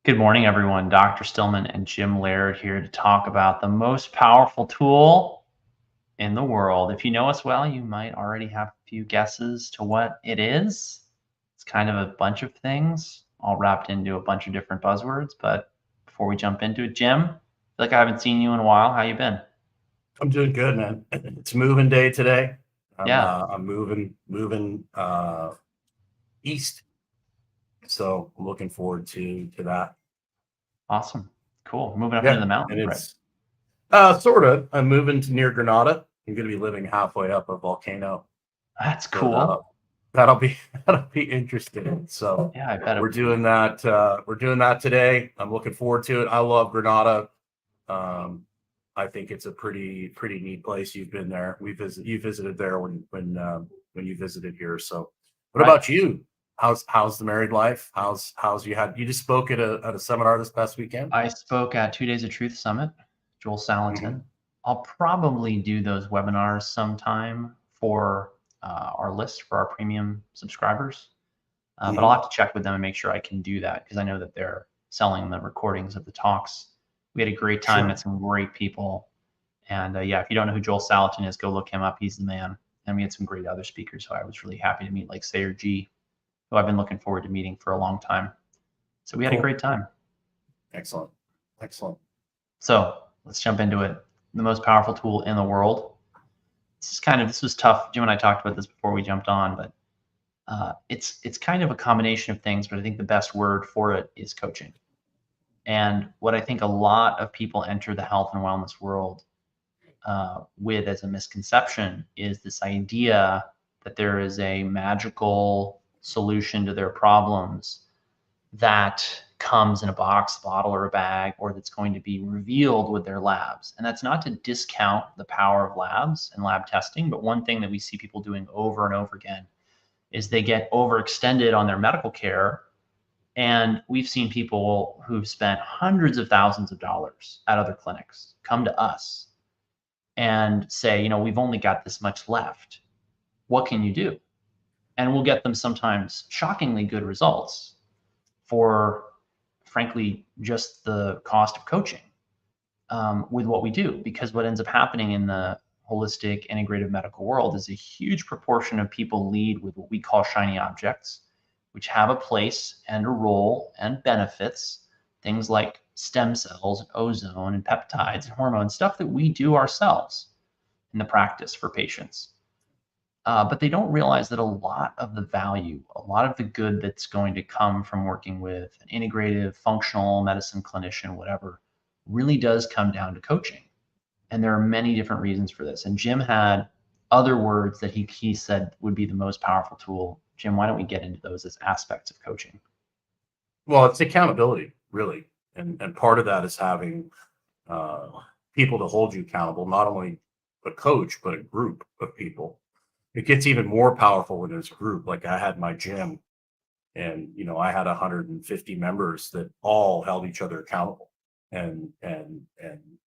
Good morning, everyone. Dr. Stillman and Jim Laird here to talk about the most powerful tool in the world. If you know us well, you might already have a few guesses to what it is. It's kind of a bunch of things all wrapped into a bunch of different buzzwords. But before we jump into it, Jim, I feel like I haven't seen you in a while. How you been? I'm doing good, man. It's moving day today. I'm Yeah, uh, I'm moving east, so I'm looking forward to that. awesome. Cool. Moving up into Yeah, the and mountains, right? it's sort of. I'm moving to near Granada. I'm going to be living halfway up a volcano, That's so cool. that'll be that'll be interesting. So Yeah, I bet it we're would be. doing that. We're doing that today. I'm looking forward to it. I love Granada. Um, I think it's a pretty neat place. You've been there. You visited there when you visited here. So, what Right. about you? How's the married life? How's you just spoke at a seminar this past weekend? I spoke at 2 Days of Truth Summit, Joel Hmm. Salatin. I'll probably do those webinars sometime for our list for our premium subscribers. But I'll Hmm. have to check with them and make sure I can do that because I know that they're selling the recordings of the talks. We had a great time, met Sure. some great people. And yeah, if you don't know who Joel Salatin is, go look him up. He's the man. And we had some great other speakers who I was really happy to meet, like Sayer G, who I've been looking forward to meeting for a long time. So we had a Cool. great time. Excellent. Excellent. So let's jump into it. The most powerful tool in the world. This was tough. Jim and I talked about this before we jumped on, but it's kind of a combination of things. But I think the best word for it is coaching. And what I think a lot of people enter the health and wellness world with as a misconception is this idea that there is a magical solution to their problems that comes in a box, bottle, or a bag, or that's going to be revealed with their labs. And that's not to discount the power of labs and lab testing, but one thing that we see people doing over and over again is they get overextended on their medical care. And we've seen people who've spent hundreds of thousands of dollars at other clinics come to us and say, we've only got this much left. What can you do? And we'll get them sometimes shockingly good results for, frankly, just the cost of coaching with what we do. Because what ends up happening in the holistic integrative medical world is a huge proportion of people lead with what we call shiny objects, which have a place and a role and benefits, things like stem cells, and ozone, and peptides, and hormones, stuff that we do ourselves in the practice for patients. But they don't realize that a lot of the value, a lot of the good that's going to come from working with an integrative, functional medicine clinician, whatever, really does come down to coaching. And there are many different reasons for this. And Jim had other words that he said would be the most powerful tool. Jim, why don't we get into those as aspects of coaching? Well, it's accountability, really, and part of that is having uh, people to hold you accountable, not only a coach but a group of people. It gets even more powerful when there's a group. Like I had my gym, and I had 150 members that all held each other accountable, and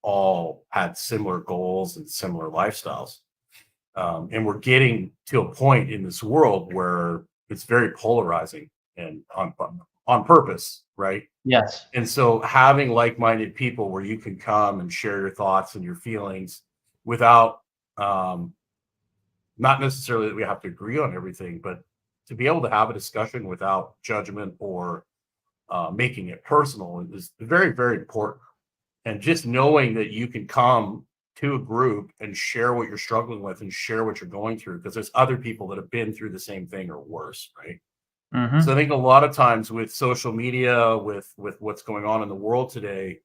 all had similar goals and similar lifestyles. And we're getting to a point in this world where it's very polarizing and on purpose, right? Yes. And so having like-minded people where you can come and share your thoughts and your feelings without um, not necessarily that we have to agree on everything, but to be able to have a discussion without judgment or making it personal is very, very important. And just knowing that you can come to a group and share what you're struggling with and share what you're going through, because there's other people that have been through the same thing or worse, right? So I Mm-hmm. think a lot of times with social media, with what's going on in the world today,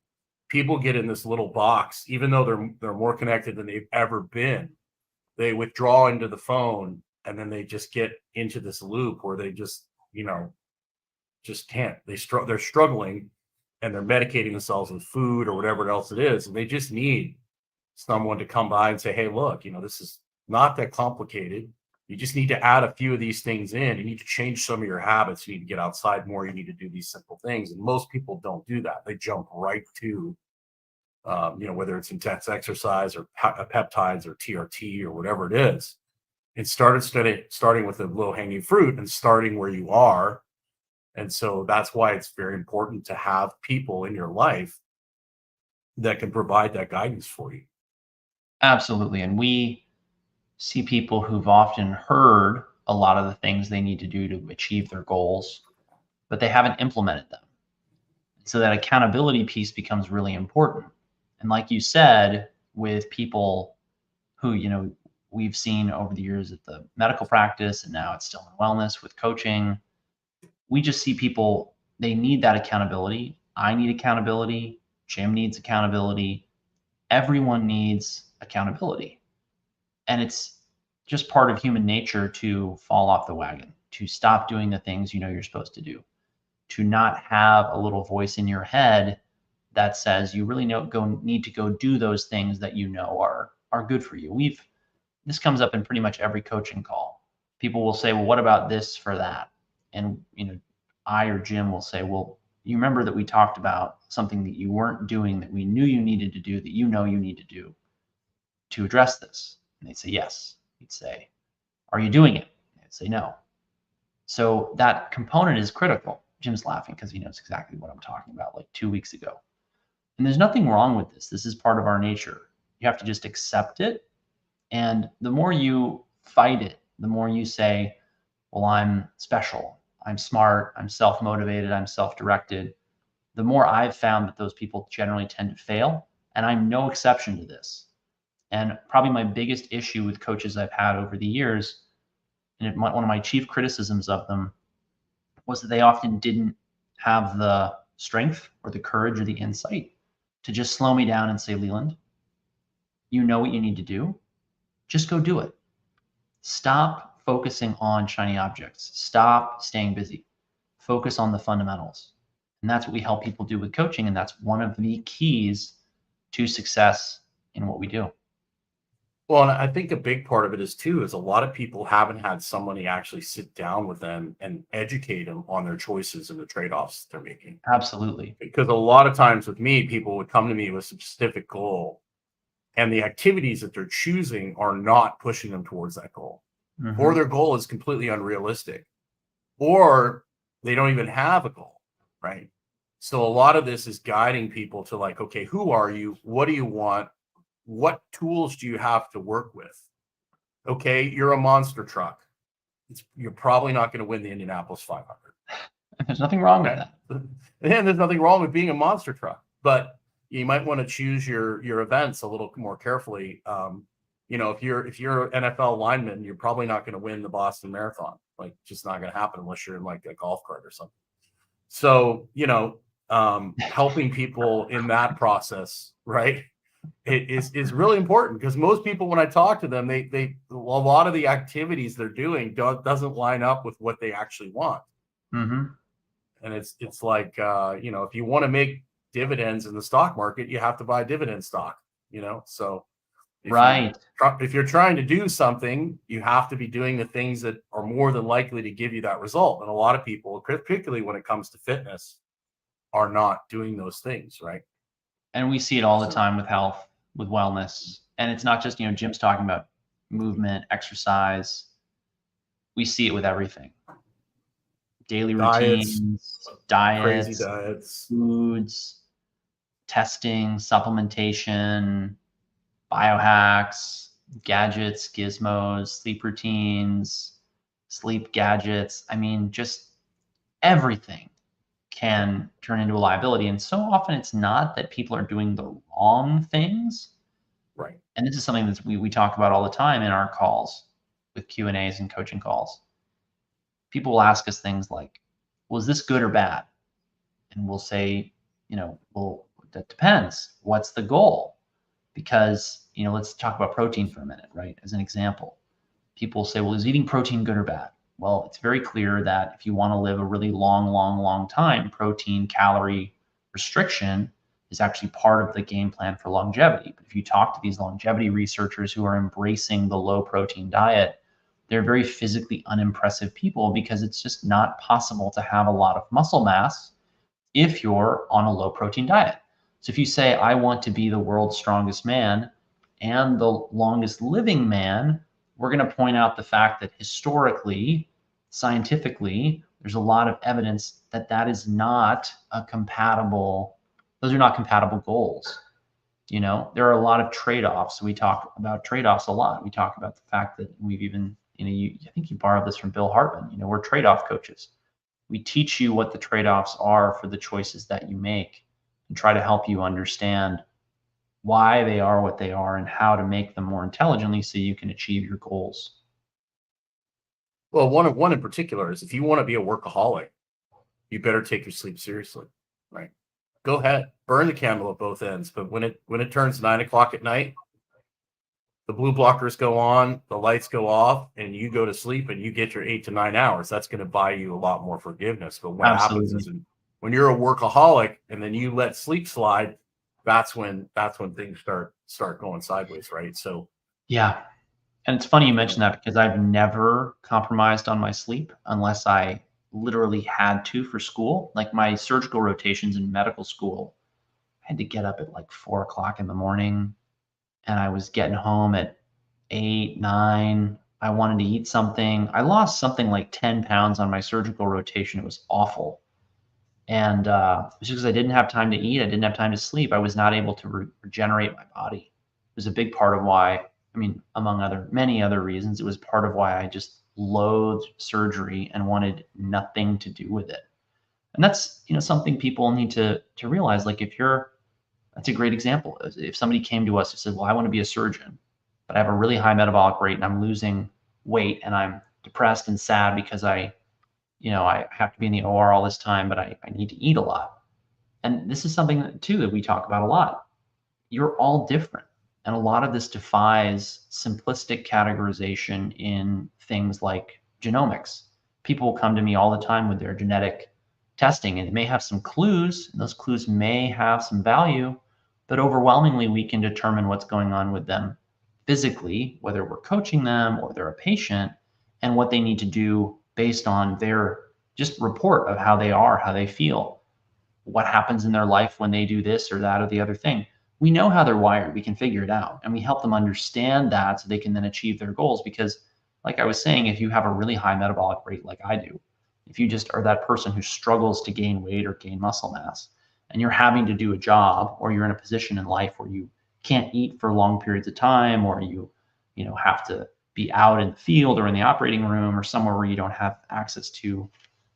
people get in this little box, even though they're more connected than they've ever been. They withdraw into the phone, and then they just get into this loop where they just can't. They're struggling, and they're medicating themselves with food or whatever else it is, and they just need someone to come by and say, "Hey, look, this is not that complicated. You just need to add a few of these things in. You need to change some of your habits. You need to get outside more. You need to do these simple things." And most people don't do that. They jump right to, whether it's intense exercise or peptides or TRT or whatever it is. And starting with the low hanging fruit and starting where you are And so that's why it's very important to have people in your life that can provide that guidance for you. Absolutely. And we see people who've often heard a lot of the things they need to do to achieve their goals, but they haven't implemented them. So that accountability piece becomes really important. And like you said, with people who, we've seen over the years at the medical practice, and now it's still in wellness with coaching, we just see people, they need that accountability. I need accountability. Jim needs accountability. Everyone needs accountability. And it's just part of human nature to fall off the wagon, to stop doing the things you know you're supposed to do, to not have a little voice in your head that says you really need to go do those things that you know are good for you. This comes up in pretty much every coaching call. People will say, well, what about this for that? And I or Jim will say, well, you remember that we talked about something that you weren't doing that we knew you needed to do, that you know you need to do to address this? And they'd say, yes. He'd say, are you doing it? And they'd say, no. So that component is critical. Jim's laughing because he knows exactly what I'm talking about, like 2 weeks ago. And there's nothing wrong with this. This is part of our nature. You have to just accept it. And the more you fight it, the more you say, well, I'm special, I'm smart, I'm self-motivated, I'm self-directed, the more I've found that those people generally tend to fail. And I'm no exception to this. And probably my biggest issue with coaches I've had over the years, and one of my chief criticisms of them, was that they often didn't have the strength or the courage or the insight to just slow me down and say, Leland, you know what you need to do. Just go do it. Stop focusing on shiny objects. Stop staying busy. Focus on the fundamentals. And that's what we help people do with coaching. And that's one of the keys to success in what we do. Well, and I think a big part of it is a lot of people haven't had somebody actually sit down with them and educate them on their choices and the trade-offs they're making. Absolutely. Because a lot of times with me, people would come to me with a specific goal, and the activities that they're choosing are not pushing them towards that goal. Mm-hmm. Or their goal is completely unrealistic, or they don't even have a goal, right? So a lot of this is guiding people to like, okay, who are you? What do you want? What tools do you have to work with? Okay, you're a monster truck. You're probably not going to win the Indianapolis 500. There's nothing wrong with that. And there's nothing wrong with being a monster truck, but you might want to choose your events a little more carefully. If you're an NFL lineman, you're probably not going to win the Boston Marathon. Like, just not going to happen unless you're in like a golf cart or something. So, helping people in that process, right, it is really important, because most people, when I talk to them, a lot of the activities they're doing doesn't line up with what they actually want. Mm-hmm. And it's like, if you want to make dividends in the stock market, you have to buy dividend stock, so if you're trying to do something, you have to be doing the things that are more than likely to give you that result. And a lot of people, particularly when it comes to fitness, are not doing those things, right? And we see it all the time with health, with wellness. And it's not just, Jim's talking about movement, exercise. We see it with everything. Daily routines, diets, crazy diets, foods, testing, supplementation, biohacks, gadgets, gizmos, sleep routines, sleep gadgets. I mean, just everything can turn into a liability. And so often it's not that people are doing the wrong things. Right. And this is something that we talk about all the time in our calls with Q&As and coaching calls. People will ask us things like, was this good or bad? And we'll say, well, that depends. What's the goal? Because, let's talk about protein for a minute, right? As an example, people say, well, is eating protein good or bad? Well, it's very clear that if you want to live a really long time, protein calorie restriction is actually part of the game plan for longevity. But if you talk to these longevity researchers who are embracing the low protein diet, they're very physically unimpressive people, because it's just not possible to have a lot of muscle mass if you're on a low protein diet. So if you say, I want to be the world's strongest man and the longest living man, we're going to point out the fact that historically, scientifically, there's a lot of evidence that that is not a compatible, those are not compatible goals. You know, there are a lot of trade-offs. We talk about trade-offs a lot. We talk about the fact that we've even, you know, I think you borrowed this from Bill Hartman. You know, we're trade-off coaches. We teach you what the trade-offs are for the choices that you make and try to help you understand why they are what they are and how to make them more intelligently so you can achieve your goals. Well, one in particular is if you want to be a workaholic, you better take your sleep seriously, right? Go ahead, burn the candle at both ends. But when it turns 9 o'clock at night, the blue blockers go on, the lights go off, and you go to sleep and you get your 8 to 9 hours. That's going to buy you a lot more forgiveness. But what happens is when you're a workaholic and then you let sleep slide, that's when things start going sideways, right? So yeah. And it's funny you mentioned that because I've never compromised on my sleep unless I literally had to for school. Like my surgical rotations in medical school, I had to get up at like 4 o'clock in the morning and I was getting home at 8, 9. I wanted to eat something. I lost something like 10 pounds on my surgical rotation. It was awful. And it was because I didn't have time to eat. I didn't have time to sleep. I was not able to regenerate my body. It was a big part of why, I mean, among many other reasons, it was part of why I just loathed surgery and wanted nothing to do with it. And that's, you know, something people need to realize. Like that's a great example. If somebody came to us and said, well, I want to be a surgeon, but I have a really high metabolic rate and I'm losing weight and I'm depressed and sad because I have to be in the OR all this time, but I need to eat a lot. And this is something that we talk about a lot. You're all different. And a lot of this defies simplistic categorization in things like genomics. People will come to me all the time with their genetic testing, and it may have some clues, and those clues may have some value, but overwhelmingly we can determine what's going on with them physically, whether we're coaching them or they're a patient, and what they need to do based on their just report of how they are, how they feel, what happens in their life when they do this or that or the other thing. We know how they're wired. We can figure it out, and we help them understand that so they can then achieve their goals. Because like I was saying, if you have a really high metabolic rate like I do, if you just are that person who struggles to gain weight or gain muscle mass, and you're having to do a job or you're in a position in life where you can't eat for long periods of time, or you have to be out in the field or in the operating room or somewhere where you don't have access to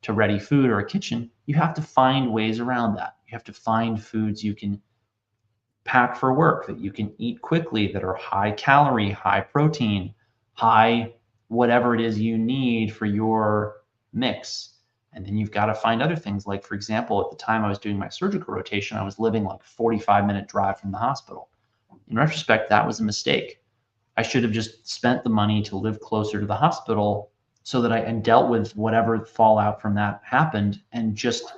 ready food or a kitchen, you have to find ways around that. You have to find foods you can pack for work that you can eat quickly, that are high calorie, high protein, high whatever it is you need for your mix. And then you've got to find other things. Like, for example, at the time I was doing my surgical rotation, I was living like 45-minute drive from the hospital. In retrospect, that was a mistake. I should have just spent the money to live closer to the hospital so that I dealt with whatever fallout from that happened and just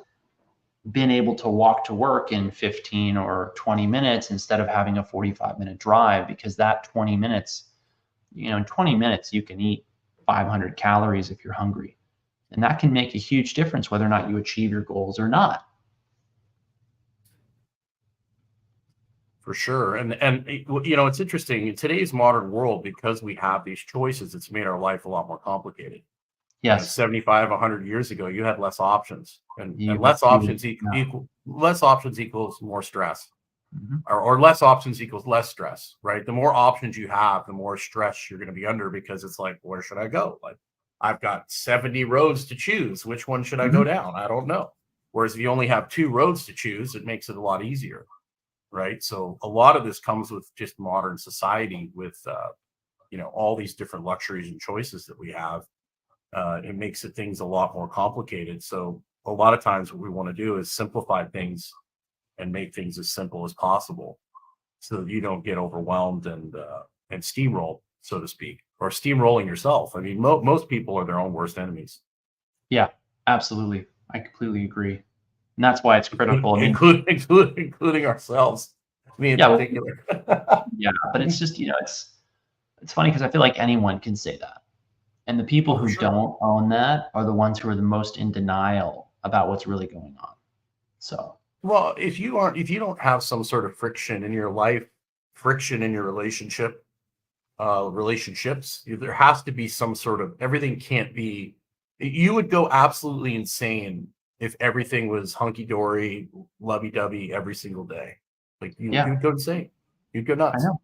been able to walk to work in 15 or 20 minutes instead of having a 45-minute drive, because that 20 minutes, in 20 minutes, you can eat 500 calories if you're hungry. And that can make a huge difference whether or not you achieve your goals or not. For sure. And it's interesting in today's modern world, because we have these choices, it's made our life a lot more complicated. Yes. 75, 100 years ago, you had less options, and less options equals more stress, or less options equals less stress, right? The more options you have, the more stress you're going to be under, because it's like, where should I go? Like, I've got 70 roads to choose. Which one should I go down? I don't know. Whereas if you only have 2 roads to choose, it makes it a lot easier, right? So a lot of this comes with just modern society, with all these different luxuries and choices that we have. It makes things a lot more complicated. So a lot of times what we want to do is simplify things and make things as simple as possible, so that you don't get overwhelmed and steamroll, so to speak, or steamrolling yourself. I mean, most people are their own worst enemies. Yeah, absolutely. I completely agree. And that's why it's critical. Including ourselves, me in particular. Yeah, but it's just, it's funny because I feel like anyone can say that. And the people who don't own that are the ones who are the most in denial about what's really going on. So, well, if you don't have some sort of friction in your life, friction in your relationships, there has to be some sort of, everything can't be You would go absolutely insane if everything was hunky-dory, lovey-dovey every single day. Like you'd go insane. You'd go I nuts. know.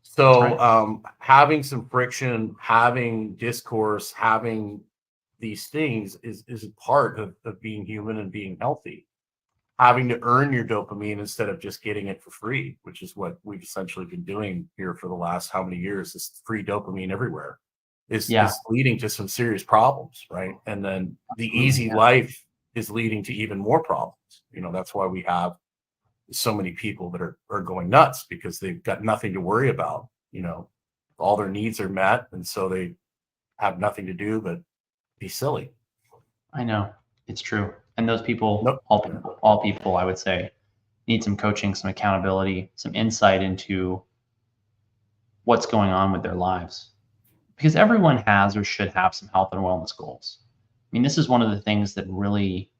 So Right. having some friction, having discourse, having these things is a part of being human and being healthy. Having to earn your dopamine instead of just getting it for free, which is what we've essentially been doing here for the last how many years, this free dopamine everywhere Yeah. is leading to some serious problems, right? And then the Absolutely. easy Yeah. life is leading to even more problems. That's why we have so many people that are going nuts because they've got nothing to worry about. All their needs are met, and so they have nothing to do but be silly. I know. It's true. And those people, Nope. all people, I would say, need some coaching, some accountability, some insight into what's going on with their lives. Because everyone has or should have some health and wellness goals. I mean, this is one of the things that really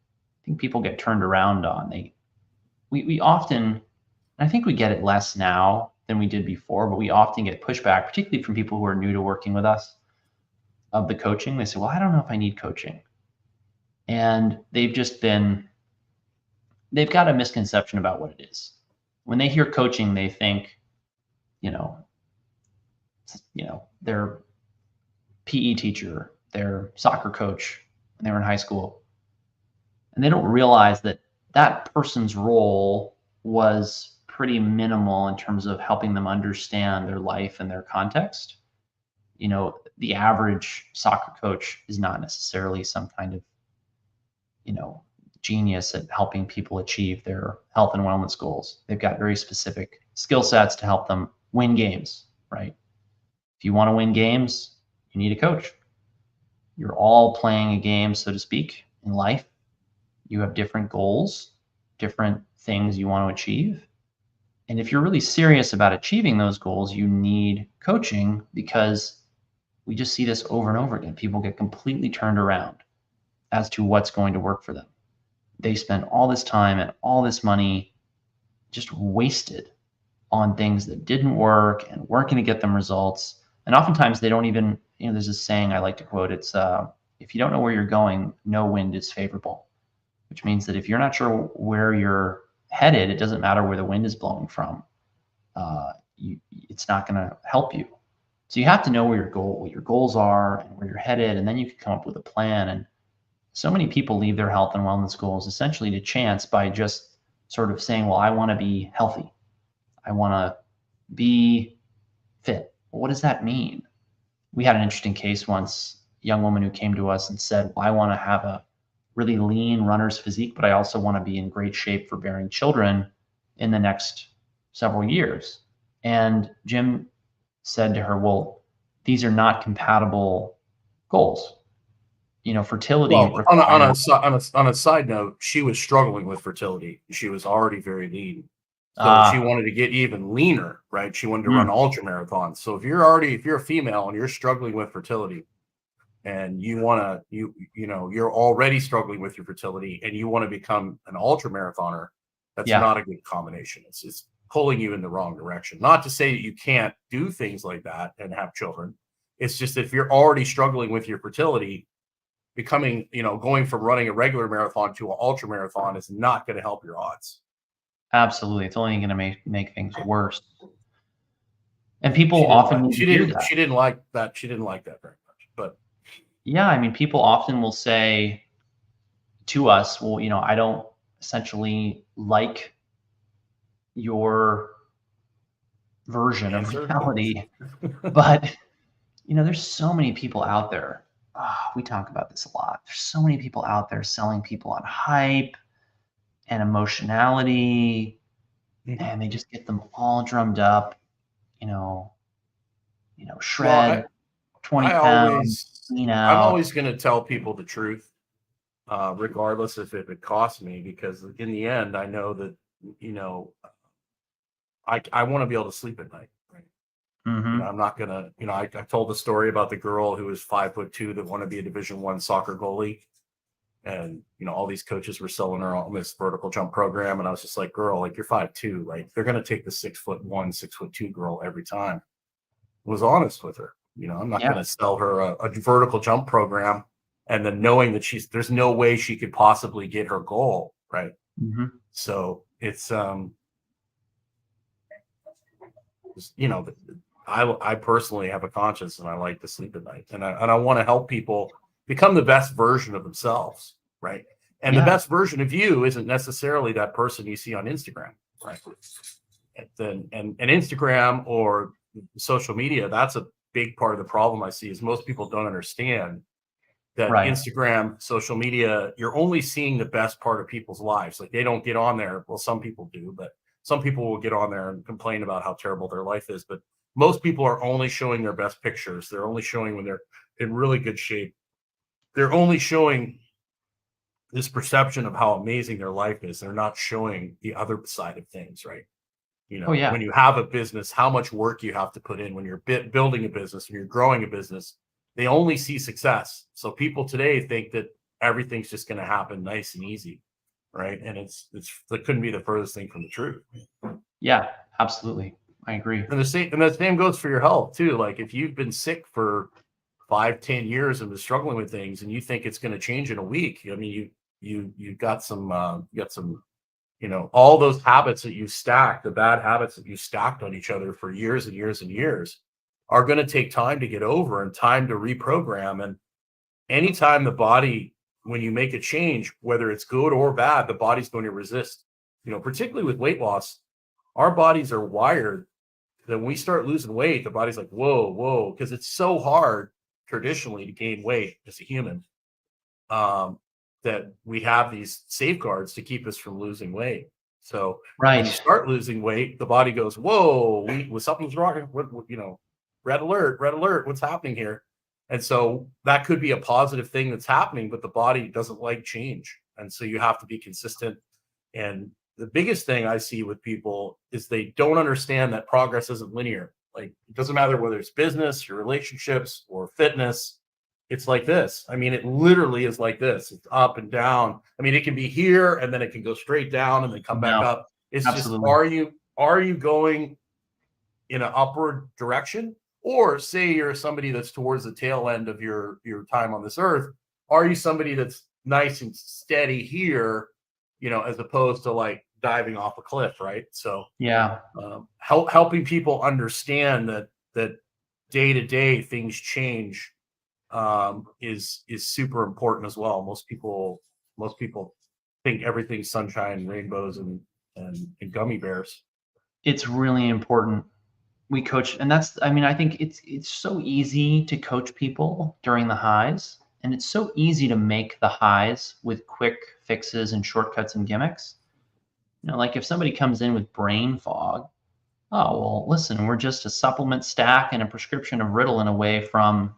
I think people get turned around on. We often, I think we get it less now than we did before, but we often get pushback, particularly from people who are new to working with us, of the coaching. They say, well, I don't know if I need coaching. And they've got a misconception about what it is. When they hear coaching, they think, you know, their PE teacher, their soccer coach when they were in high school. And they don't realize that that person's role was pretty minimal in terms of helping them understand their life and their context. The average soccer coach is not necessarily some kind of, genius at helping people achieve their health and wellness goals. They've got very specific skill sets to help them win games, right? If you want to win games, you need a coach. You're all playing a game, so to speak, in life. You have different goals, different things you want to achieve. And if you're really serious about achieving those goals, you need coaching because we just see this over and over again. People get completely turned around as to what's going to work for them. They spend all this time and all this money just wasted on things that didn't work and weren't going to get them results. And oftentimes they don't even, there's this saying I like to quote. It's, if you don't know where you're going, no wind is favorable, which means that if you're not sure where you're headed, it doesn't matter where the wind is blowing from. It's not going to help you. So you have to know what your goals are and where you're headed, and then you can come up with a plan. And so many people leave their health and wellness goals essentially to chance by just sort of saying, well, I want to be healthy. I want to be fit. Well, what does that mean? We had an interesting case once, a young woman who came to us and said, well, I want to have a really lean runner's physique, but I also want to be in great shape for bearing children in the next several years. And Jim said to her, well, these are not compatible goals. Fertility Well, requires. on a side note, she was struggling with fertility. She was already very lean, so she wanted to get even leaner, right? She wanted to run ultra marathons. So if you're a female and you're struggling with fertility, and you're already struggling with your fertility, and you want to become an ultra marathoner, that's not a good combination. It's pulling you in the wrong direction. Not to say that you can't do things like that and have children. It's just that if you're already struggling with your fertility, going from running a regular marathon to an ultra marathon is not going to help your odds. Absolutely. It's only going to make things worse. And people often need to hear that. She didn't like that. She didn't like that very much. But yeah, I mean, people often will say to us, well, I don't essentially like your version of reality, but there's so many people out there. We talk about this a lot. There's so many people out there selling people on hype and emotionality, and they just get them all drummed up, shred 20 pounds, clean out. I'm always going to tell people the truth, regardless if it costs me, because in the end, I know that, I want to be able to sleep at night. Right? Mm-hmm. I'm not going to, I told the story about the girl who was 5'2" that wanted to be a Division I soccer goalie. And, all these coaches were selling her on this vertical jump program. And I was just like, girl, like, you're 5'2", like they're going to take the 6'1", 6'2" girl every time. I was honest with her. I'm not going to sell her a vertical jump program and then knowing that there's no way she could possibly get her goal, right? Mm-hmm. So it's you know, I personally have a conscience, and I like to sleep at night, and I want to help people become the best version of themselves, right? And the best version of you isn't necessarily that person you see on Instagram, right? And Instagram or social media, that's a big part of the problem I see, is most people don't understand that Instagram, social media, you're only seeing the best part of people's lives. Like, they don't get on there. Well, some people do, but some people will get on there and complain about how terrible their life is. But most people are only showing their best pictures. They're only showing when they're in really good shape. They're only showing this perception of how amazing their life is. They're not showing the other side of things, right? You know, when you have a business, how much work you have to put in when you're building a business, when you're growing a business. They only see success. So people today think that everything's just going to happen nice and easy, right? And that couldn't be the furthest thing from the truth. Yeah, absolutely. I agree. And the same goes for your health too. Like, if you've been sick for 5-10 years and been struggling with things, and you think it's going to change in a week, I mean, you got some you know, all those habits that you stacked, the bad habits that you stacked on each other for years and years and years, are going to take time to get over and time to reprogram. And anytime the body, when you make a change, whether it's good or bad, the body's going to resist. You know, particularly with weight loss, our bodies are wired that when we start losing weight, the body's like, whoa, because it's so hard traditionally to gain weight as a human, that we have these safeguards to keep us from losing weight. So when you start losing weight, the body goes, whoa, something's wrong. What, you know, red alert, what's happening here? And so that could be a positive thing that's happening, but the body doesn't like change. And so you have to be consistent. And the biggest thing I see with people is they don't understand that progress isn't linear. Like, it doesn't matter whether it's business, your relationships, or fitness. It's like this. I mean, it literally is like this. It's up and down. I mean, it can be here and then it can go straight down and then come back up. It's absolutely. just, are you going in an upward direction? Or say you're somebody that's towards the tail end of your time on this earth. Are you somebody that's nice and steady here, you know, as opposed to like diving off a cliff, right? So helping people understand that day to day things change is super important as well. Most people think everything's sunshine, rainbows, and gummy bears. It's really important. We coach, and I think it's so easy to coach people during the highs, and it's so easy to make the highs with quick fixes and shortcuts and gimmicks. You know, like if somebody comes in with brain fog, oh, well, listen, we're just a supplement stack and a prescription of Ritalin away from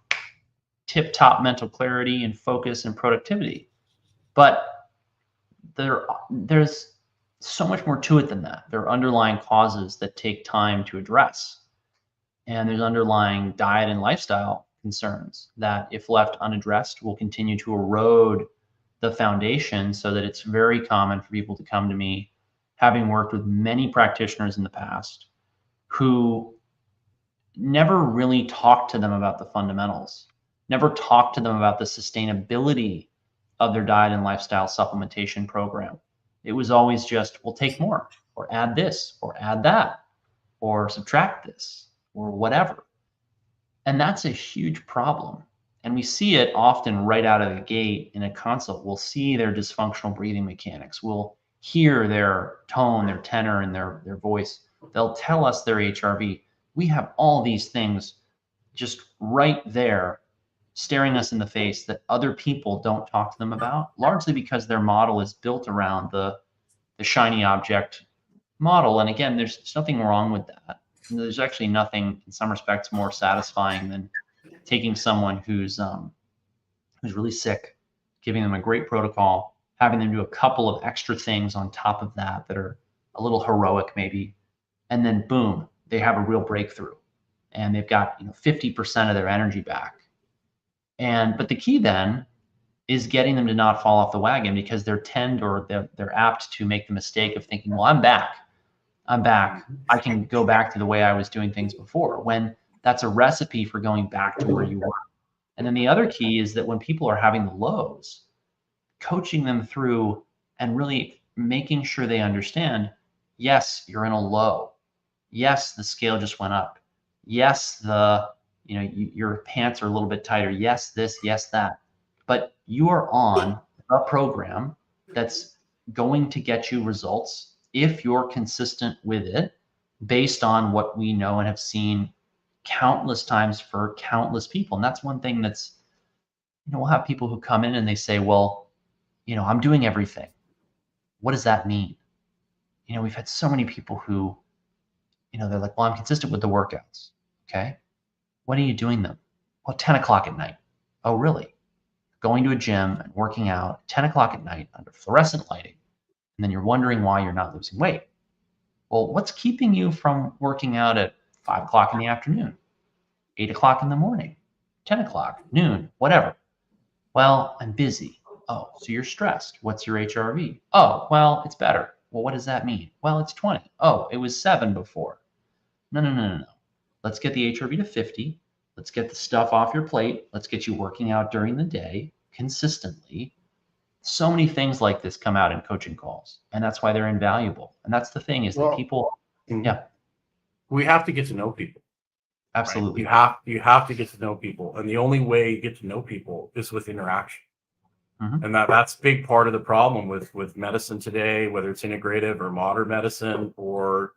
tip-top mental clarity and focus and productivity. But there's so much more to it than that. There are underlying causes that take time to address. And there's underlying diet and lifestyle concerns that, if left unaddressed, will continue to erode the foundation, so that it's very common for people to come to me, having worked with many practitioners in the past, who never really talked to them about the fundamentals, never talked to them about the sustainability of their diet and lifestyle supplementation program. It was always just, well, take more, or add this, or add that, or subtract this, or whatever. And that's a huge problem. And we see it often right out of the gate in a consult. We'll see their dysfunctional breathing mechanics. We'll hear their tone, their tenor, and their voice. They'll tell us their HRV. We have all these things just right there staring us in the face that other people don't talk to them about, largely because their model is built around the shiny object model. And again, there's nothing wrong with that. There's actually nothing, in some respects, more satisfying than taking someone who's really sick, giving them a great protocol, having them do a couple of extra things on top of that that are a little heroic maybe, and then boom, they have a real breakthrough, and they've got 50% of their energy back. But the key then is getting them to not fall off the wagon, because they're apt to make the mistake of thinking, well, I'm back. I can go back to the way I was doing things before, when that's a recipe for going back to where you were. And then the other key is that when people are having the lows, coaching them through and really making sure they understand, yes, you're in a low. Yes, the scale just went up. Yes, your pants are a little bit tighter. Yes, this, yes, that. But you are on a program that's going to get you results if you're consistent with it, based on what we know and have seen countless times for countless people. And that's one thing that's, we'll have people who come in and they say, well, I'm doing everything. What does that mean? We've had so many people who, they're like, well, I'm consistent with the workouts. Okay. When are you doing them? Well, 10 o'clock at night. Oh, really? Going to a gym and working out at 10 o'clock at night under fluorescent lighting. And then you're wondering why you're not losing weight. Well, what's keeping you from working out at 5 o'clock in the afternoon, 8 o'clock in the morning, 10 o'clock, noon, whatever? Well, I'm busy. Oh, so you're stressed. What's your HRV? Oh, well, it's better. Well, what does that mean? Well, it's 20. Oh, it was 7 before. No. Let's get the HRV to 50. Let's get the stuff off your plate. Let's get you working out during the day consistently. So many things like this come out in coaching calls, and that's why they're invaluable. And that's the thing is that people, yeah, we have to get to know people. absolutely. Right? You have to get to know people, and the only way you get to know people is with interaction. And that's a big part of the problem with medicine today, whether it's integrative or modern medicine, or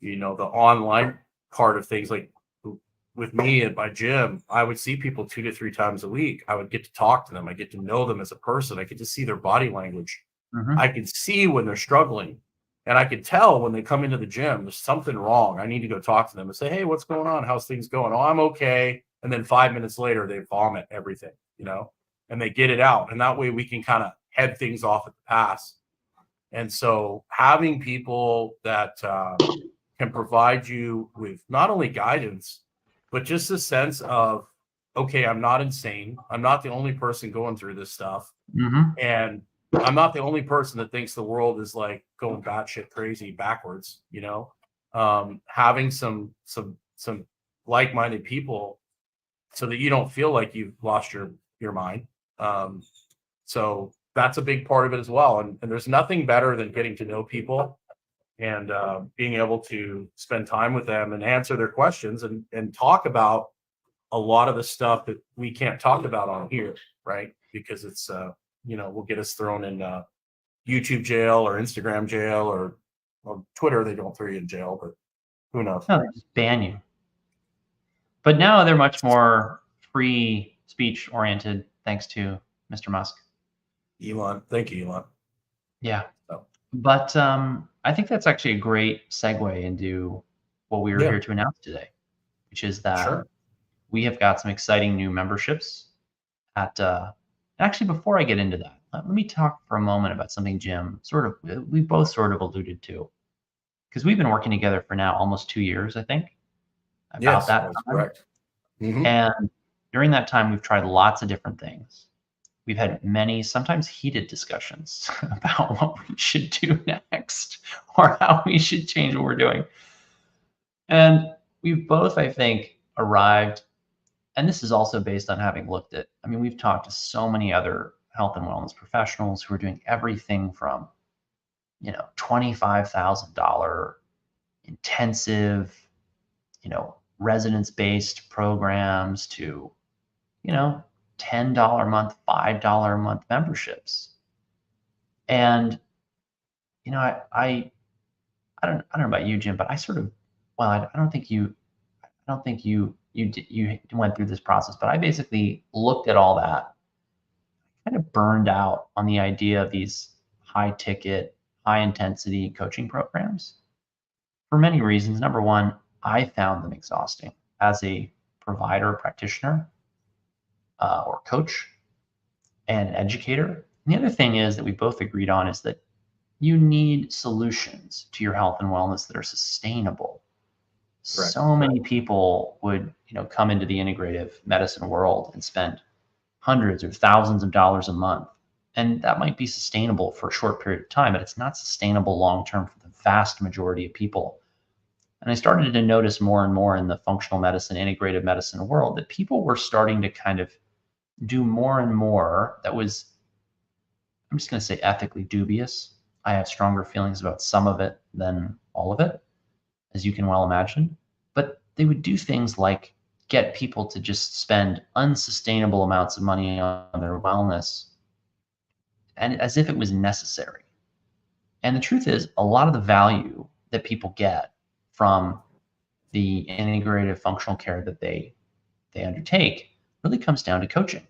the online part of things. Like with me at my gym, I would see people 2 to 3 times a week. I would get to talk to them. I get to know them as a person. I get to see their body language. I can see when they're struggling, and I can tell when they come into the gym, there's something wrong. I need to go talk to them and say, hey, what's going on? How's things going? Oh, I'm okay. And then 5 minutes later, they vomit everything, and they get it out. And that way we can kind of head things off at the pass. And so having people that can provide you with not only guidance, but just a sense of, okay, I'm not insane. I'm not the only person going through this stuff. And I'm not the only person that thinks the world is like going batshit crazy backwards, having some like-minded people so that you don't feel like you've lost your mind. So that's a big part of it as well. And there's nothing better than getting to know people and being able to spend time with them and answer their questions and talk about a lot of the stuff that we can't talk about on here, right? Because it's, will get us thrown in YouTube jail or Instagram jail or Twitter. They don't throw you in jail, but who knows? No, they just ban you. But now they're much more free speech oriented, thanks to Mr. Musk. Elon. Thank you, Elon. Yeah. But I think that's actually a great segue into what we were here to announce today, which is that we have got some exciting new memberships at actually, before I get into that, let me talk for a moment about something Jim we both sort of alluded to, because we've been working together for now almost 2 years, I think. Yes, that's correct. And during that time, we've tried lots of different things. We've had many, sometimes heated discussions about what we should do next or how we should change what we're doing. And we've both, I think, arrived, and this is also based on having looked at, we've talked to so many other health and wellness professionals who are doing everything from, $25,000 intensive, residence-based programs to, $10 a month, $5 a month memberships. And, I don't know about you, Jim, but I don't think you went through this process, but I basically looked at all that, kind of burned out on the idea of these high ticket, high intensity coaching programs for many reasons. Number one, I found them exhausting as a provider, practitioner, or coach and educator. And the other thing is that we both agreed on is that you need solutions to your health and wellness that are sustainable. Correct. So many people would, come into the integrative medicine world and spend hundreds or thousands of dollars a month. And that might be sustainable for a short period of time, but it's not sustainable long-term for the vast majority of people. And I started to notice more and more in the functional medicine, integrative medicine world that people were starting to kind of do more and more that was, I'm just going to say, ethically dubious. I have stronger feelings about some of it than all of it, as you can well imagine. But they would do things like get people to just spend unsustainable amounts of money on their wellness, and as if it was necessary. And the truth is, a lot of the value that people get from the integrative functional care that they undertake really comes down to coaching.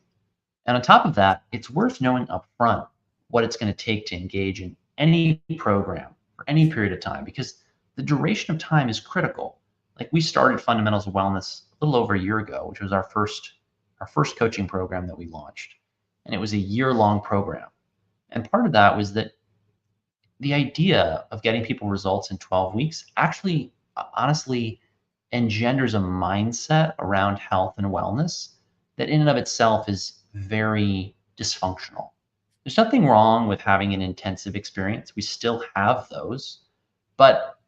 And on top of that, it's worth knowing upfront what it's going to take to engage in any program for any period of time, because the duration of time is critical. Like, we started Fundamentals of Wellness a little over a year ago, which was our first coaching program that we launched. And it was a year-long program. And part of that was that the idea of getting people results in 12 weeks actually, honestly, engenders a mindset around health and wellness that in and of itself is very dysfunctional. There's nothing wrong with having an intensive experience. We still have those, but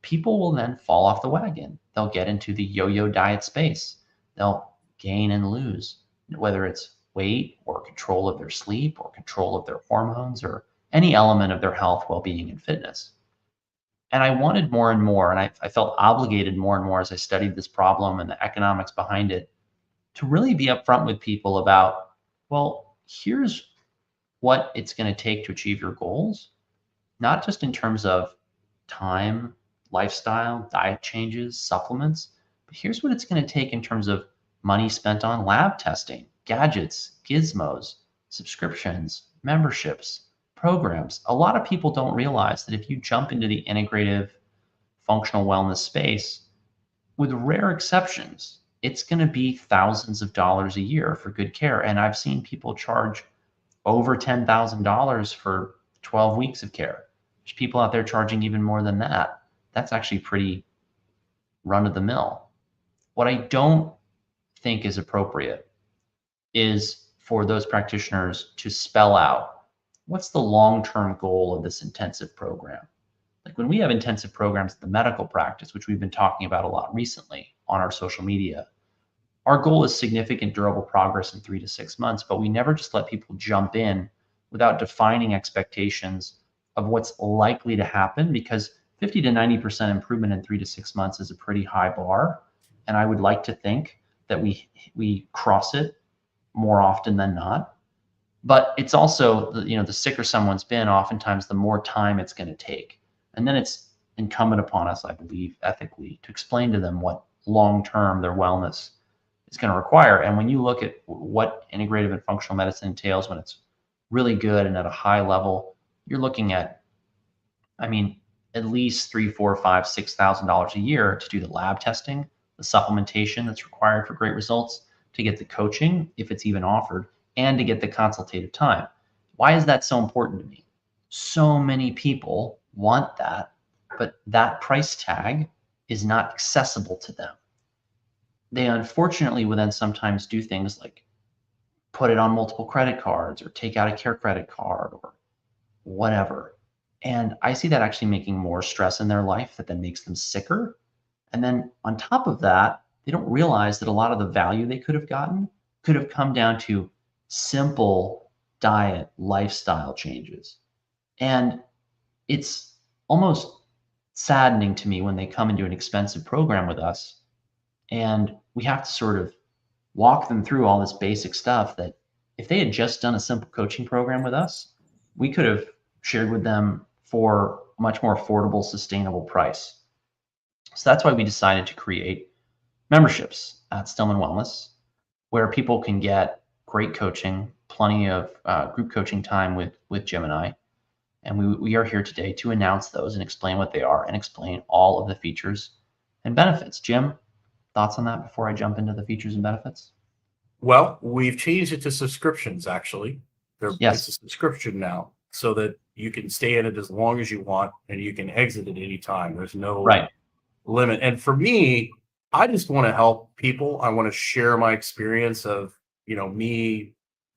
people will then fall off the wagon. They'll get into the yo-yo diet space. They'll gain and lose, whether it's weight or control of their sleep or control of their hormones or any element of their health, well-being, and fitness. And I wanted more and more, and I felt obligated more and more as I studied this problem and the economics behind it, to really be upfront with people about, well, here's what it's going to take to achieve your goals, not just in terms of time, lifestyle, diet changes, supplements, but here's what it's going to take in terms of money spent on lab testing, gadgets, gizmos, subscriptions, memberships, programs. A lot of people don't realize that if you jump into the integrative functional wellness space, with rare exceptions, it's going to be thousands of dollars a year for good care. And I've seen people charge over $10,000 for 12 weeks of care. There's people out there charging even more than that. That's actually pretty run of the mill. What I don't think is appropriate is for those practitioners to spell out what's the long-term goal of this intensive program. Like, when we have intensive programs at the medical practice, which we've been talking about a lot recently on our social media, our goal is significant durable progress in 3 to 6 months, but we never just let people jump in without defining expectations of what's likely to happen, because 50 to 90% improvement in 3 to 6 months is a pretty high bar. And I would like to think that we cross it more often than not. But it's also, the sicker someone's been, oftentimes the more time it's going to take. And then it's incumbent upon us, I believe, ethically, to explain to them what long-term their wellness is going to require. And when you look at what integrative and functional medicine entails when it's really good and at a high level, you're looking at, at least $3,000, $4,000, $5,000, $6,000 a year to do the lab testing, the supplementation that's required for great results, to get the coaching, if it's even offered, and to get the consultative time. Why is that so important to me? So many people want that, but that price tag is not accessible to them. They unfortunately will then sometimes do things like put it on multiple credit cards or take out a care credit card or whatever. And I see that actually making more stress in their life that then makes them sicker. And then on top of that, they don't realize that a lot of the value they could have gotten could have come down to simple diet, lifestyle changes. And it's almost saddening to me when they come into an expensive program with us and we have to sort of walk them through all this basic stuff that, if they had just done a simple coaching program with us, we could have shared with them for a much more affordable, sustainable price. So that's why we decided to create memberships at Stillman Wellness, where people can get great coaching, plenty of group coaching time with Jim and I. And we are here today to announce those and explain what they are and explain all of the features and benefits. Jim, thoughts on that before I jump into the features and benefits? Well, we've changed it to subscriptions, actually. Yes. It's a subscription now, so that you can stay in it as long as you want and you can exit at any time. There's no limit. And for me, I just want to help people. I want to share my experience of, me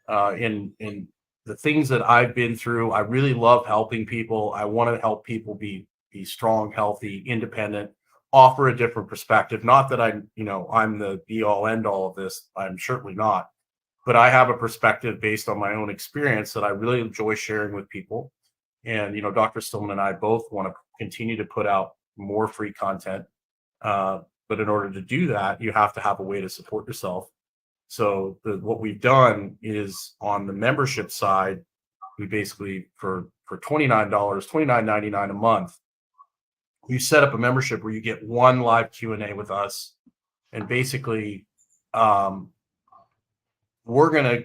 in the things that I've been through. I really love helping people. I want to help people be strong, healthy, independent, offer a different perspective. Not that I'm the be all end all of this. I'm certainly not. but I have a perspective based on my own experience that I really enjoy sharing with people. And, Dr. Stillman and I both want to continue to put out more free content. But in order to do that, you have to have a way to support yourself. So what we've done is on the membership side, we basically for $29, $29.99 a month, you set up a membership where you get one live Q&A with us. And basically, we're going to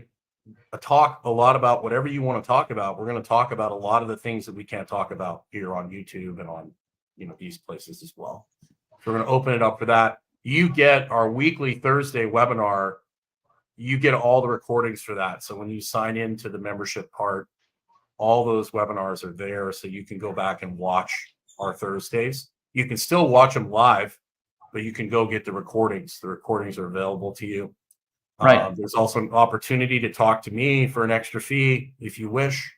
talk a lot about whatever you want to talk about. We're going to talk about a lot of the things that we can't talk about here on YouTube and on, these places as well. So we're going to open it up for that. You get our weekly Thursday webinar. You get all the recordings for that. So when you sign into the membership part, all those webinars are there. So you can go back and watch our Thursdays. You can still watch them live, but you can go get the recordings. The recordings are available to you. Right. There's also an opportunity to talk to me for an extra fee if you wish.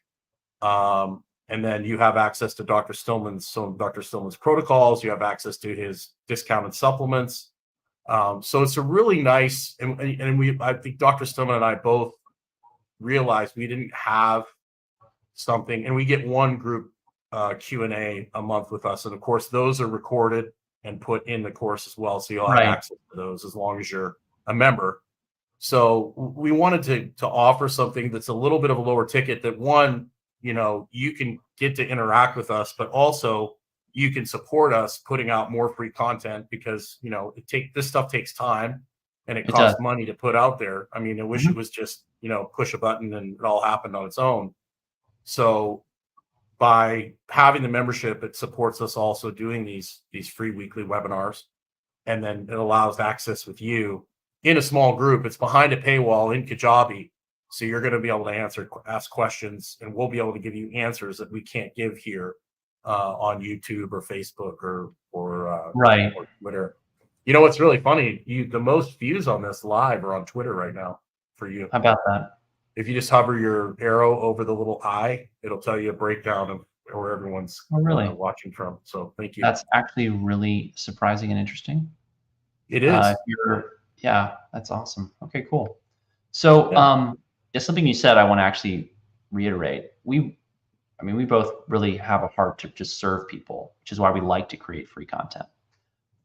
And then you have access to Dr. Stillman's protocols. You have access to his discounted supplements. So it's a really nice, I think Dr. Stillman and I both realized we didn't have something, and we get one group Q&A a month with us. And of course, those are recorded and put in the course as well. So you'll have access to those as long as you're a member. So we wanted to offer something that's a little bit of a lower ticket that one, you can get to interact with us, but also you can support us putting out more free content because, this stuff takes time and it costs money to put out there. I mean, I wish it was just, push a button and it all happened on its own. So by having the membership, it supports us also doing these free weekly webinars. And then it allows access with you in a small group. It's behind a paywall in Kajabi. So you're going to be able to ask questions, and we'll be able to give you answers that we can't give here on YouTube or Facebook or Twitter. What's really funny? The most views on this live are on Twitter right now for you. How about that? If you just hover your arrow over the little eye, it'll tell you a breakdown of where everyone's watching from. So thank you. That's actually really surprising and interesting. It is. Yeah, that's awesome. Okay, cool. So just something you said, I want to actually reiterate. We both really have a heart to just serve people, which is why we like to create free content.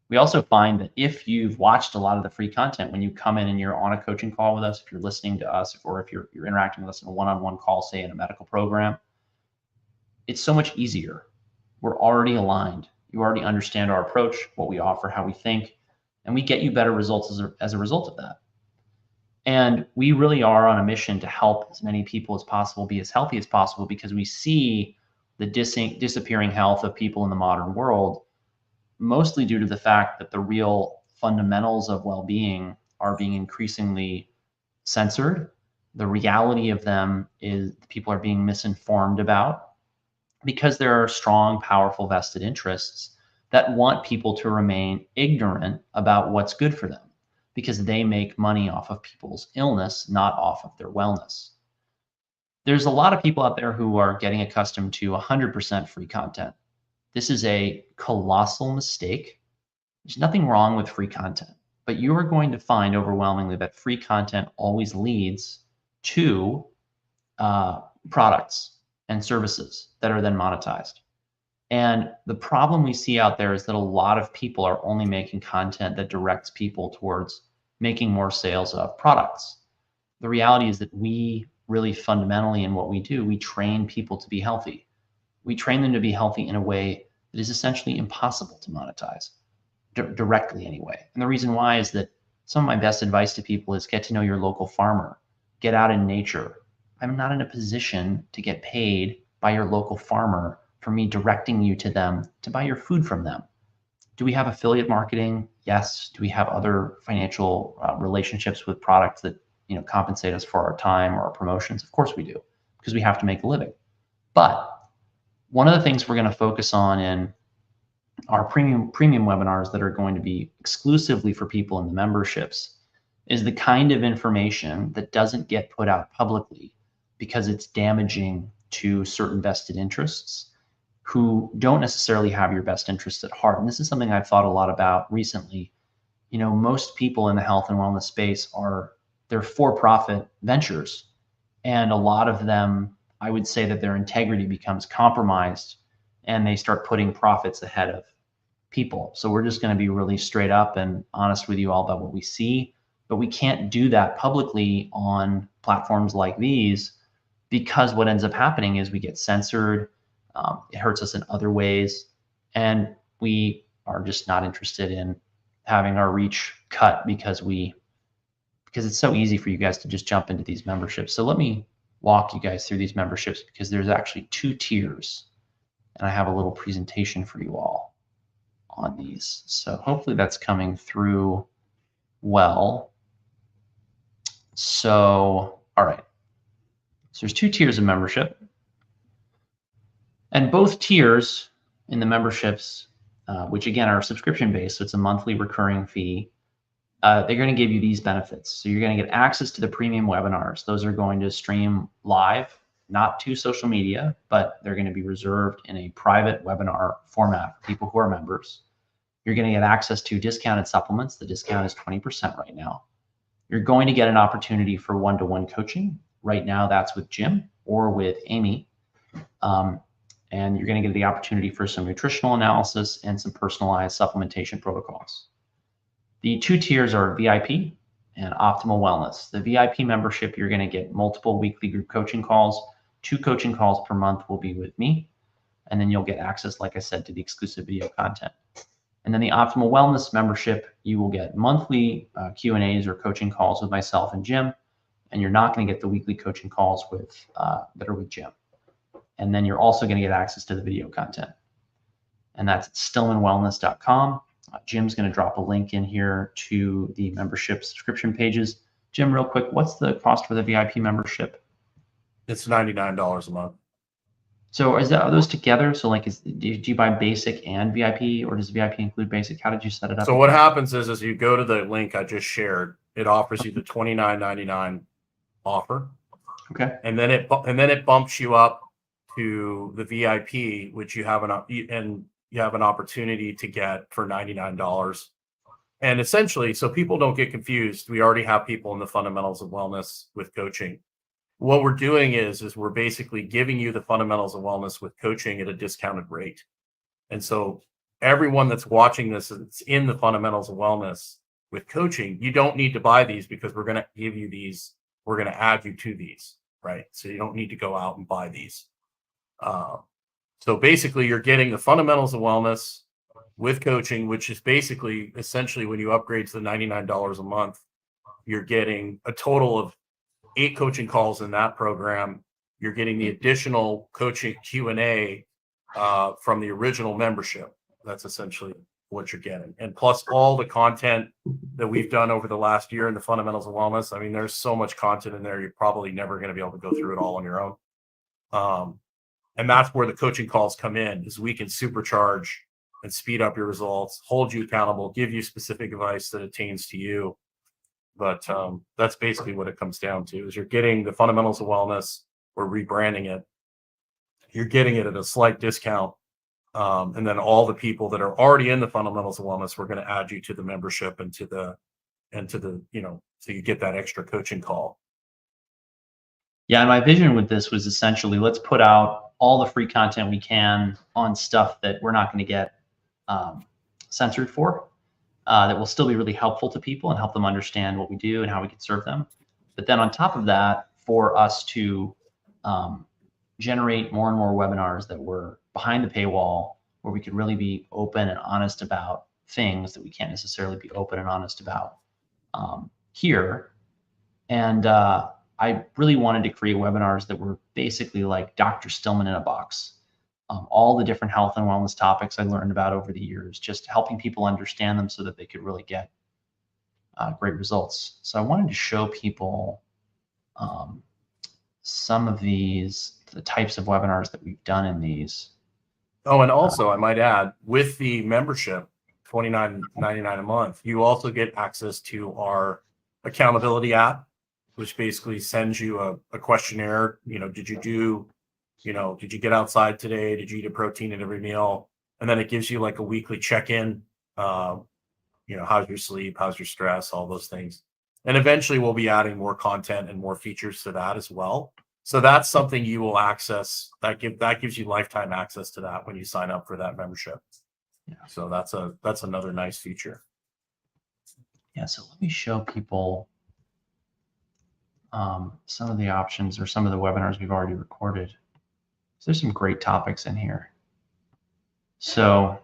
We also find that if you've watched a lot of the free content, when you come in and you're on a coaching call with us, if you're listening to us, or if you're interacting with us in a one-on-one call, say in a medical program, it's so much easier. We're already aligned. You already understand our approach, what we offer, how we think, and we get you better results as a result of that. And we really are on a mission to help as many people as possible be as healthy as possible, because we see the disappearing health of people in the modern world, mostly due to the fact that the real fundamentals of well-being are being increasingly censored. The reality of them is people are being misinformed about because there are strong, powerful vested interests that want people to remain ignorant about what's good for them, because they make money off of people's illness, not off of their wellness. There's a lot of people out there who are getting accustomed to 100% free content. This is a colossal mistake. There's nothing wrong with free content, but you are going to find overwhelmingly that free content always leads to products and services that are then monetized. And the problem we see out there is that a lot of people are only making content that directs people towards making more sales of products. The reality is that we really fundamentally in what we do, we train people to be healthy. We train them to be healthy in a way that is essentially impossible to monetize, directly anyway. And the reason why is that some of my best advice to people is get to know your local farmer, get out in nature. I'm not in a position to get paid by your local farmer for me directing you to them to buy your food from them. Do we have affiliate marketing? Yes. Do we have other financial relationships with products that compensate us for our time or our promotions? Of course we do, because we have to make a living. But one of the things we're going to focus on in our premium webinars that are going to be exclusively for people in the memberships is the kind of information that doesn't get put out publicly because it's damaging to certain vested interests who don't necessarily have your best interests at heart. And this is something I've thought a lot about recently. Most people in the health and wellness space are they're for-profit ventures. And a lot of them, I would say that their integrity becomes compromised and they start putting profits ahead of people. So we're just going to be really straight up and honest with you all about what we see, but we can't do that publicly on platforms like these, because what ends up happening is we get censored. It hurts us in other ways, and we are just not interested in having our reach cut because it's so easy for you guys to just jump into these memberships. So let me walk you guys through these memberships, because there's actually 2 tiers, and I have a little presentation for you all on these. So hopefully that's coming through well. So, all right. So there's 2 tiers of membership, and both tiers in the memberships, which again are subscription based, so it's a monthly recurring fee. They're going to give you these benefits. So you're going to get access to the premium webinars. Those are going to stream live, not to social media, but they're going to be reserved in a private webinar format for people who are members. You're going to get access to discounted supplements. The discount is 20% right now. You're going to get an opportunity for one-to-one coaching. Right now, that's with Jim or with Amy. And you're going to get the opportunity for some nutritional analysis and some personalized supplementation protocols. The 2 tiers are VIP and optimal wellness. The VIP membership, you're going to get multiple weekly group coaching calls. 2 coaching calls per month will be with me. And then you'll get access, like I said, to the exclusive video content. And then the optimal wellness membership, you will get monthly Q&As or coaching calls with myself and Jim. And you're not going to get the weekly coaching calls that are with Jim. And then you're also going to get access to the video content. And that's at stillmanwellness.com. Jim's going to drop a link in here to the membership subscription pages. Jim, real quick, what's the cost for the VIP membership? It's $99 a month. So are those together? So like, do you buy basic and VIP, or does VIP include basic? How did you set it up? So what happens is you go to the link I just shared. It offers you the $29.99 offer. Okay. And then it bumps you up to the VIP, which you have an opportunity to get for $99. And essentially, so people don't get confused, we already have people in the fundamentals of wellness with coaching. What we're doing is we're basically giving you the fundamentals of wellness with coaching at a discounted rate. And so everyone that's watching this, it's in the fundamentals of wellness with coaching. You don't need to buy these, because we're going to give you these. We're going to add you to these, right? So you don't need to go out and buy these. So basically, you're getting the fundamentals of wellness with coaching, which is basically essentially when you upgrade to the $99 a month, you're getting a total of 8 coaching calls in that program. You're getting the additional coaching Q&A from the original membership. That's essentially what you're getting. And plus all the content that we've done over the last year in the fundamentals of wellness. I mean, there's so much content in there, you're probably never going to be able to go through it all on your own. And that's where the coaching calls come in, is we can supercharge and speed up your results, hold you accountable, give you specific advice that attains to you. But that's basically what it comes down to, is you're getting the fundamentals of wellness. We're rebranding it. You're getting it at a slight discount. And then all the people that are already in the fundamentals of wellness, we're going to add you to the membership and to the, so you get that extra coaching call. Yeah, and my vision with this was essentially, let's put out all the free content we can on stuff that we're not going to get censored for, that will still be really helpful to people and help them understand what we do and how we can serve them. But then on top of that, for us to generate more and more webinars that were behind the paywall, where we could really be open and honest about things that we can't necessarily be open and honest about here. And I really wanted to create webinars that were basically like Dr. Stillman in a box. All the different health and wellness topics I learned about over the years, just helping people understand them so that they could really get great results. So I wanted to show people some of the types of webinars that we've done in these. Oh, and also I might add, with the membership, $29.99 a month, you also get access to our accountability app, which basically sends you a questionnaire. Did you get outside today? Did you eat a protein at every meal? And then it gives you like a weekly check-in. How's your sleep? How's your stress? All those things. And eventually we'll be adding more content and more features to that as well. So that's something you will access. That gives you lifetime access to that when you sign up for that membership. Yeah. So that's another nice feature. Yeah. So let me show people some of the options or some of the webinars we've already recorded. So there's some great topics in here. So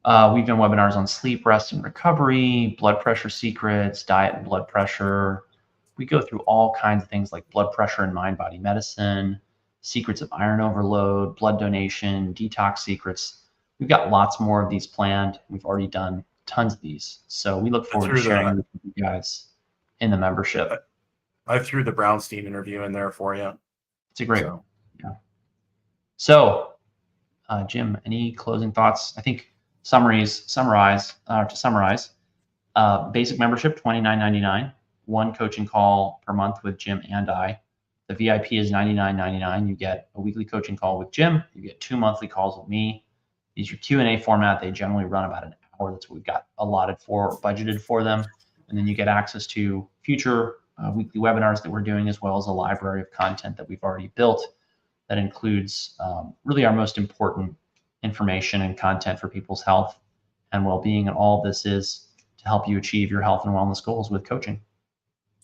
we've done webinars on sleep, rest, and recovery, blood pressure secrets, diet and blood pressure. We go through all kinds of things like blood pressure and mind-body medicine, secrets of iron overload, blood donation, detox secrets. We've got lots more of these planned. We've already done tons of these. So we look forward to sharing with you guys in the membership. I threw the Brownstein interview in there for you. It's a great one. Yeah. So, Jim, any closing thoughts? I think to summarize, basic membership, $29.99, one coaching call per month with Jim and I. The VIP is $99.99. You get a weekly coaching call with Jim. You get 2 monthly calls with me. These are Q&A format. They generally run about an hour. That's what we've got allotted for, budgeted for them. And then you get access to future weekly webinars that we're doing, as well as a library of content that we've already built that includes really our most important information and content for people's health and well-being. And all of this is to help you achieve your health and wellness goals with coaching.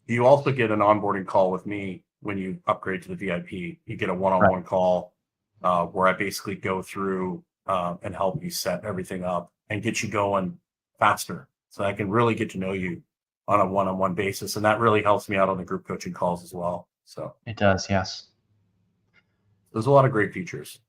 You also get an onboarding call with me when you upgrade to the VIP. You get a one-on-one call where I basically go through and help you set everything up and get you going faster. So I can really get to know you on a one-on-one basis. And that really helps me out on the group coaching calls as well. So it does, yes. There's a lot of great features.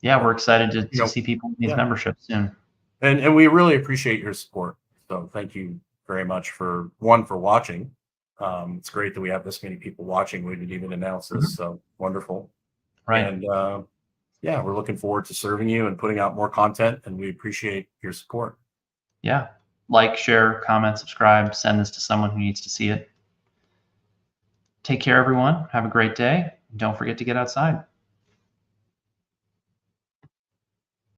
Yeah, we're excited to see people in these memberships soon. And we really appreciate your support. So thank you very much for watching. It's great that we have this many people watching. We didn't even announce this. So wonderful. Right. And we're looking forward to serving you and putting out more content, and we appreciate your support. Yeah. Like, share, comment, subscribe, send this to someone who needs to see it. Take care, everyone. Have a great day. Don't forget to get outside.